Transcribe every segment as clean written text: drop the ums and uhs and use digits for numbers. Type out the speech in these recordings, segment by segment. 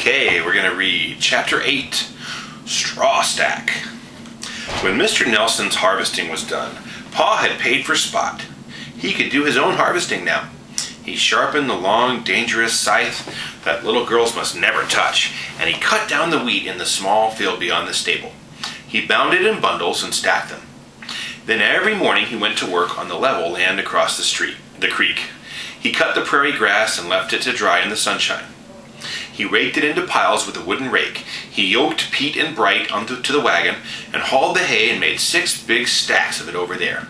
Okay, we're going to read Chapter 8, Straw Stack. When Mr. Nelson's harvesting was done, Pa had paid for Spot. He could do his own harvesting now. He sharpened the long, dangerous scythe that little girls must never touch, and he cut down the wheat in the small field beyond the stable. He bound it in bundles and stacked them. Then every morning he went to work on the level land across the creek. He cut the prairie grass and left it to dry in the sunshine. He raked it into piles with a wooden rake. He yoked Pete and Bright onto the wagon and hauled the hay and made 6 big stacks of it over there.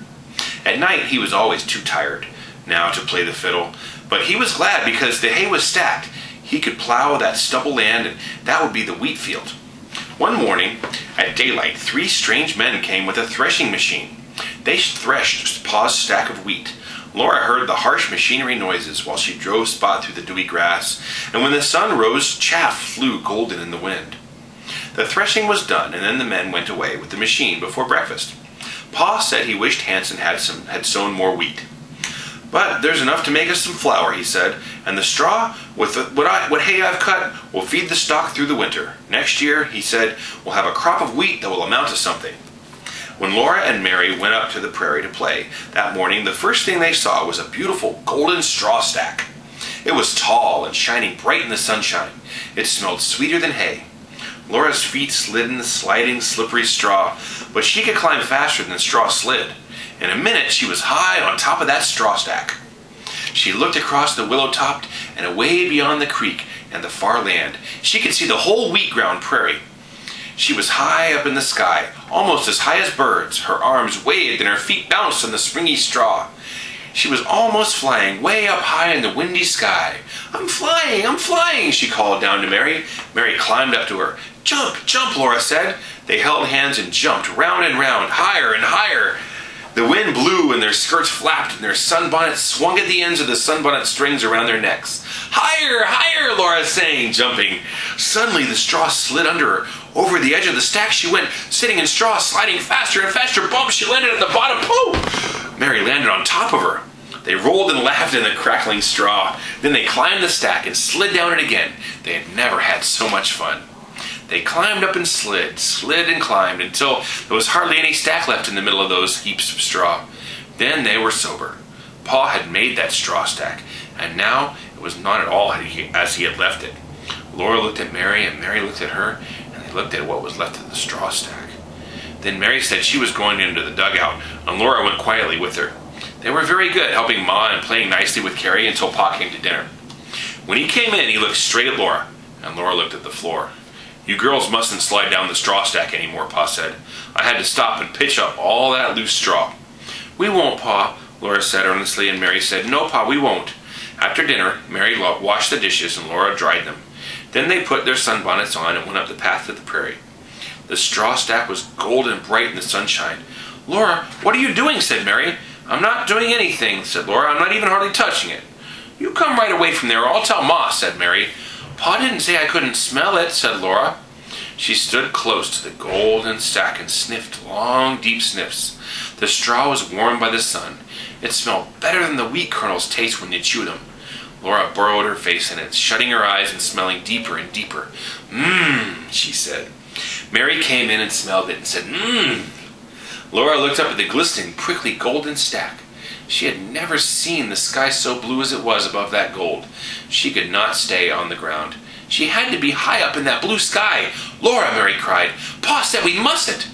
At night he was always too tired now to play the fiddle, but he was glad because the hay was stacked. He could plow that stubble land, and that would be the wheat field. One morning at daylight, 3 strange men came with a threshing machine. They threshed Pa's stack of wheat. Laura heard the harsh machinery noises while she drove Spot through the dewy grass, and when the sun rose, chaff flew golden in the wind. The threshing was done, and then the men went away with the machine before breakfast. Pa said he wished Hanson had sown more wheat. "But there's enough to make us some flour," he said, "and the straw, with what hay I've cut, will feed the stock through the winter. Next year," he said, "we'll have a crop of wheat that will amount to something." When Laura and Mary went up to the prairie to play that morning, the first thing they saw was a beautiful golden straw stack. It was tall and shining bright in the sunshine. It smelled sweeter than hay. Laura's feet slid in the sliding, slippery straw, but she could climb faster than straw slid. In a minute, she was high on top of that straw stack. She looked across the willow-topped and away beyond the creek and the far land. She could see the whole wheat-ground prairie. She was high up in the sky, almost as high as birds. Her arms waved and her feet bounced on the springy straw. She was almost flying, way up high in the windy sky. I'm flying," she called down to Mary. Mary climbed up to her. "Jump, jump," Laura said. They held hands and jumped round and round, higher and higher. The wind blew and their skirts flapped and their sunbonnets swung at the ends of the sunbonnet strings around their necks. "Higher, higher," Laura sang, jumping. Suddenly the straw slid under her. Over the edge of the stack she went, sitting in straw, sliding faster and faster. Bump, she landed at the bottom. Pooh! Mary landed on top of her. They rolled and laughed in the crackling straw. Then they climbed the stack and slid down it again. They had never had so much fun. They climbed up and slid and climbed until there was hardly any stack left in the middle of those heaps of straw. Then they were sober. Pa had made that straw stack, and now it was not at all as he had left it. Laura looked at Mary, and Mary looked at her, and they looked at what was left of the straw stack. Then Mary said she was going into the dugout, and Laura went quietly with her. They were very good, helping Ma and playing nicely with Carrie until Pa came to dinner. When he came in, he looked straight at Laura, and Laura looked at the floor. "You girls mustn't slide down the straw stack anymore," Pa said. "I had to stop and pitch up all that loose straw." "We won't, Pa," Laura said earnestly, and Mary said, "No, Pa, we won't." After dinner, Mary washed the dishes and Laura dried them. Then they put their sunbonnets on and went up the path to the prairie. The straw stack was golden bright in the sunshine. "Laura, what are you doing?" said Mary. "I'm not doing anything," said Laura. "I'm not even hardly touching it." "You come right away from there or I'll tell Ma," said Mary. "Pa didn't say I couldn't smell it," said Laura. She stood close to the golden stack and sniffed long, deep sniffs. The straw was warmed by the sun. It smelled better than the wheat kernels taste when you chew them. Laura burrowed her face in it, shutting her eyes and smelling deeper and deeper. "Mmm," she said. Mary came in and smelled it and said, "Mmm." Laura looked up at the glistening, prickly golden stack. She had never seen the sky so blue as it was above that gold. She could not stay on the ground. She had to be high up in that blue sky. "Laura," Mary cried, "Pa said we mustn't."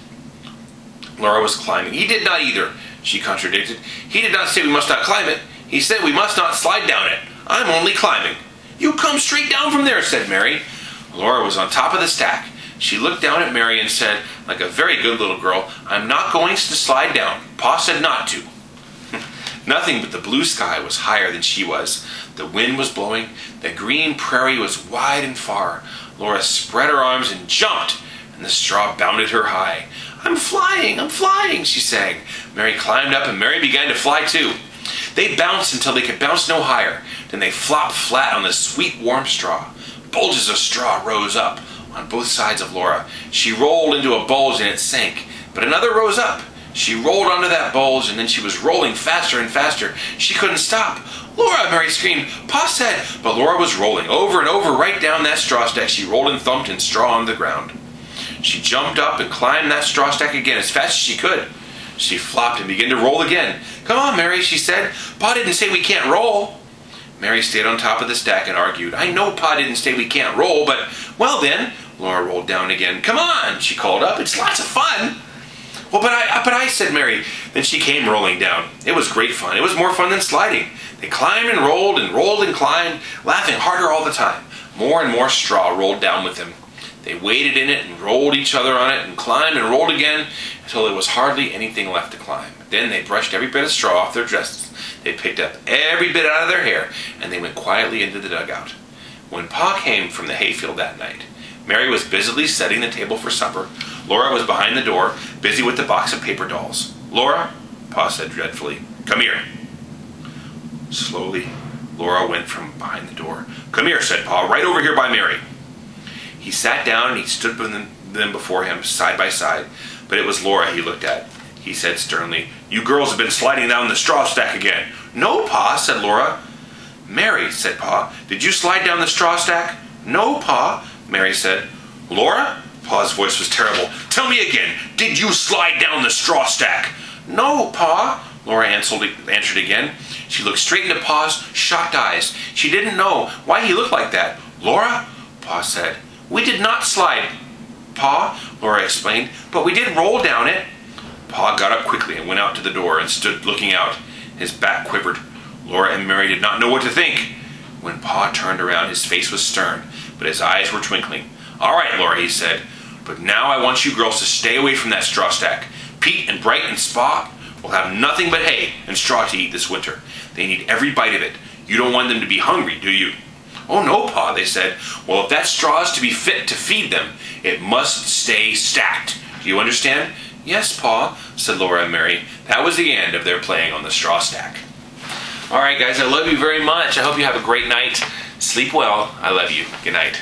Laura was climbing. "He did not either," she contradicted. "He did not say we must not climb it. He said we must not slide down it. I'm only climbing." "You come straight down from there," said Mary. Laura was on top of the stack. She looked down at Mary and said, like a very good little girl, "I'm not going to slide down. Pa said not to." Nothing but the blue sky was higher than she was. The wind was blowing. The green prairie was wide and far. Laura spread her arms and jumped, and the straw bounded her high. I'm flying," she sang. Mary climbed up, and Mary began to fly too. They bounced until they could bounce no higher. Then they flopped flat on the sweet, warm straw. Bulges of straw rose up on both sides of Laura. She rolled into a bulge and it sank, but another rose up. She rolled onto that bulge, and then she was rolling faster and faster. She couldn't stop. Laura, Mary screamed. Pa said, but Laura was rolling over and over right down that straw stack. She rolled and thumped in straw on the ground. She jumped up and climbed that straw stack again as fast as she could. She flopped and began to roll again. Come on, Mary, she said. Pa didn't say we can't roll. Mary stayed on top of the stack and argued. I know Pa didn't say we can't roll, but, well then, Laura rolled down again. Come on, she called up. It's lots of fun. Well, but I, said Mary. Then she came rolling down. It was great fun. It was more fun than sliding. They climbed and rolled and climbed, laughing harder all the time. More and more straw rolled down with them. They waded in it and rolled each other on it and climbed and rolled again until there was hardly anything left to climb. Then they brushed every bit of straw off their dresses. They picked up every bit out of their hair, and they went quietly into the dugout. When Pa came from the hayfield that night, Mary was busily setting the table for supper. Laura was behind the door, busy with the box of paper dolls. Laura, Pa said dreadfully, come here. Slowly, Laura went from behind the door. Come here, said Pa, right over here by Mary. He sat down and he stood them before him, side by side. But it was Laura he looked at. He said sternly, you girls have been sliding down the straw stack again. No, Pa, said Laura. Mary, said Pa, did you slide down the straw stack? No, Pa, Mary said. Laura? Pa's voice was terrible. Tell me again, did you slide down the straw stack? No, Pa, Laura answered again. She looked straight into Pa's shocked eyes. She didn't know why he looked like that. Laura, Pa said. We did not slide, Pa, Laura explained, but we did roll down it. Pa got up quickly and went out to the door and stood looking out. His back quivered. Laura and Mary did not know what to think. When Pa turned around, his face was stern, but his eyes were twinkling. All right, Laura, he said, but now I want you girls to stay away from that straw stack. Pete and Bright and Spot will have nothing but hay and straw to eat this winter. They need every bite of it. You don't want them to be hungry, do you? Oh, no, Pa, they said. Well, if that straw is to be fit to feed them, it must stay stacked. Do you understand? Yes, Pa, said Laura and Mary. That was the end of their playing on the straw stack. All right, guys, I love you very much. I hope you have a great night. Sleep well. I love you. Good night.